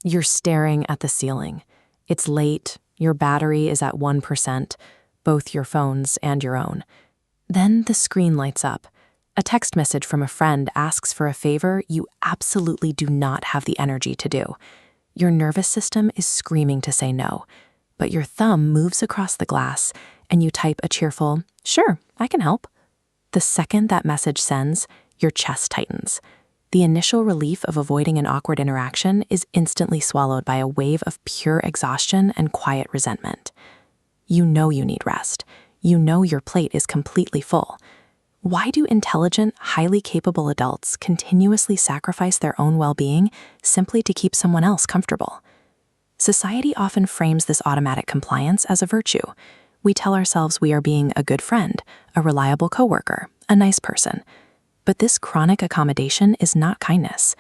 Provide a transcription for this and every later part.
You're staring at the ceiling. It's late, your battery is at 1%, both your phone's and your own. Then the screen lights up. A text message from a friend asks for a favor you absolutely do not have the energy to do. Your nervous system is screaming to say no, but your thumb moves across the glass and you type a cheerful, "Sure, I can help." The second that message sends, your chest tightens. The initial relief of avoiding an awkward interaction is instantly swallowed by a wave of pure exhaustion and quiet resentment. You know you need rest. You know your plate is completely full. Why do intelligent, highly capable adults continuously sacrifice their own well-being simply to keep someone else comfortable? Society often frames this automatic compliance as a virtue. We tell ourselves we are being a good friend, a reliable coworker, a nice person. But this chronic accommodation is not kindness.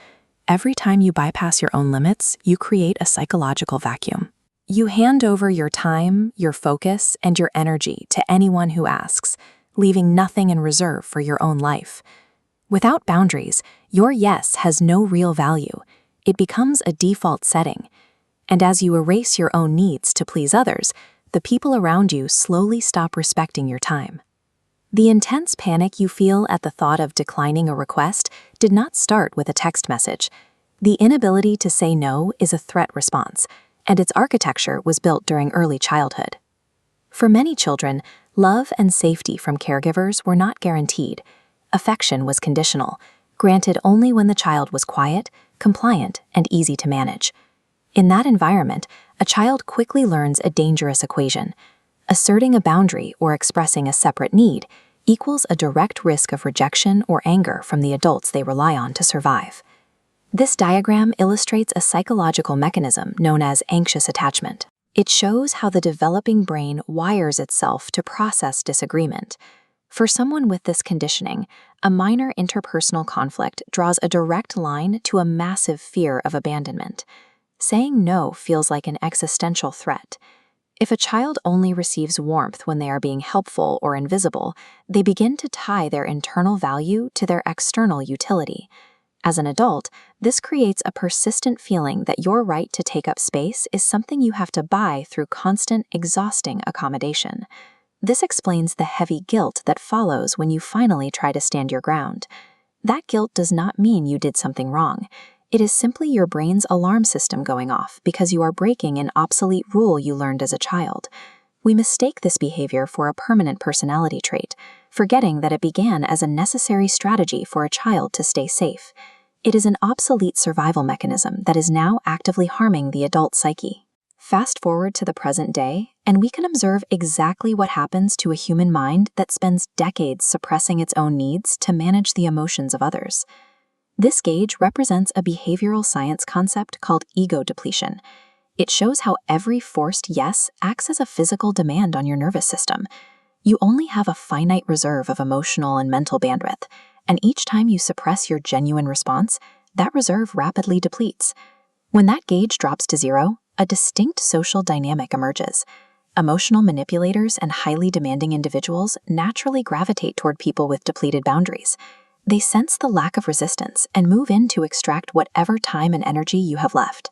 Every time you bypass your own limits, you create a psychological vacuum. You hand over your time, your focus, and your energy to anyone who asks, leaving nothing in reserve for your own life. Without boundaries, your yes has no real value. It becomes a default setting. And as you erase your own needs to please others, the people around you slowly stop respecting your time. The intense panic you feel at the thought of declining a request did not start with a text message. The inability to say no is a threat response, and its architecture was built during early childhood. For many children, love and safety from caregivers were not guaranteed. Affection was conditional, granted only when the child was quiet, compliant, and easy to manage. In that environment, a child quickly learns a dangerous equation. Asserting a boundary or expressing a separate need equals a direct risk of rejection or anger from the adults they rely on to survive. This diagram illustrates a psychological mechanism known as anxious attachment. It shows how the developing brain wires itself to process disagreement. For someone with this conditioning, a minor interpersonal conflict draws a direct line to a massive fear of abandonment. Saying no feels like an existential threat. If a child only receives warmth when they are being helpful or invisible, they begin to tie their internal value to their external utility. As an adult, this creates a persistent feeling that your right to take up space is something you have to buy through constant, exhausting accommodation. This explains the heavy guilt that follows when you finally try to stand your ground. That guilt does not mean you did something wrong. It is simply your brain's alarm system going off because you are breaking an obsolete rule you learned as a child. We mistake this behavior for a permanent personality trait, forgetting that it began as a necessary strategy for a child to stay safe. It is an obsolete survival mechanism that is now actively harming the adult psyche. Fast forward to the present day, and we can observe exactly what happens to a human mind that spends decades suppressing its own needs to manage the emotions of others. This gauge represents a behavioral science concept called ego depletion. It shows how every forced yes acts as a physical demand on your nervous system. You only have a finite reserve of emotional and mental bandwidth, and each time you suppress your genuine response, that reserve rapidly depletes. When that gauge drops to zero, a distinct social dynamic emerges. Emotional manipulators and highly demanding individuals naturally gravitate toward people with depleted boundaries. They sense the lack of resistance and move in to extract whatever time and energy you have left.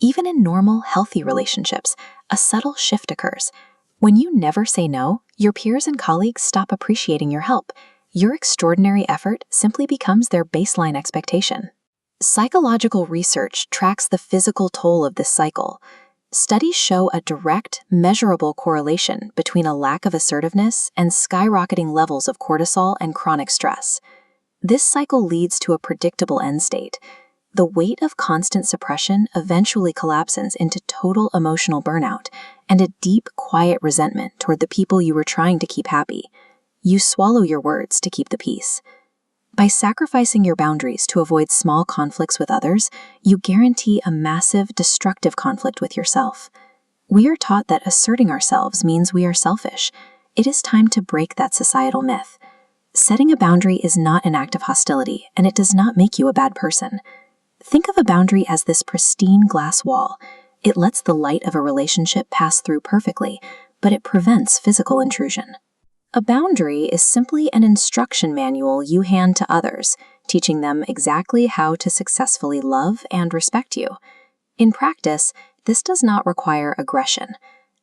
Even in normal, healthy relationships, a subtle shift occurs. When you never say no, your peers and colleagues stop appreciating your help. Your extraordinary effort simply becomes their baseline expectation. Psychological research tracks the physical toll of this cycle. Studies show a direct, measurable correlation between a lack of assertiveness and skyrocketing levels of cortisol and chronic stress. This cycle leads to a predictable end state. The weight of constant suppression eventually collapses into total emotional burnout and a deep, quiet resentment toward the people you were trying to keep happy. You swallow your words to keep the peace. By sacrificing your boundaries to avoid small conflicts with others, you guarantee a massive, destructive conflict with yourself. We are taught that asserting ourselves means we are selfish. It is time to break that societal myth. Setting a boundary is not an act of hostility, and it does not make you a bad person. Think of a boundary as this pristine glass wall. It lets the light of a relationship pass through perfectly, but it prevents physical intrusion. A boundary is simply an instruction manual you hand to others, teaching them exactly how to successfully love and respect you. In practice, this does not require aggression.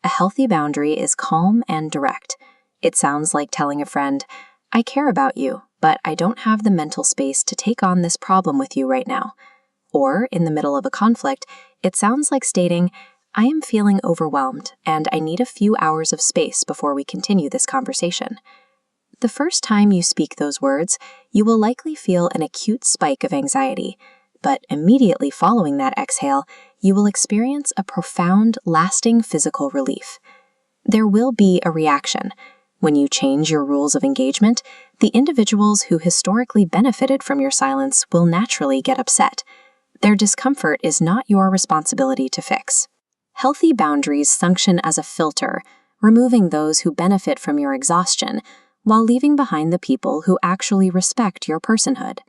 A healthy boundary is calm and direct. It sounds like telling a friend, "I care about you, but I don't have the mental space to take on this problem with you right now." Or, in the middle of a conflict, it sounds like stating, "I am feeling overwhelmed, and I need a few hours of space before we continue this conversation." The first time you speak those words, you will likely feel an acute spike of anxiety, but immediately following that exhale, you will experience a profound, lasting physical relief. There will be a reaction. When you change your rules of engagement, the individuals who historically benefited from your silence will naturally get upset. Their discomfort is not your responsibility to fix. Healthy boundaries function as a filter, removing those who benefit from your exhaustion, while leaving behind the people who actually respect your personhood.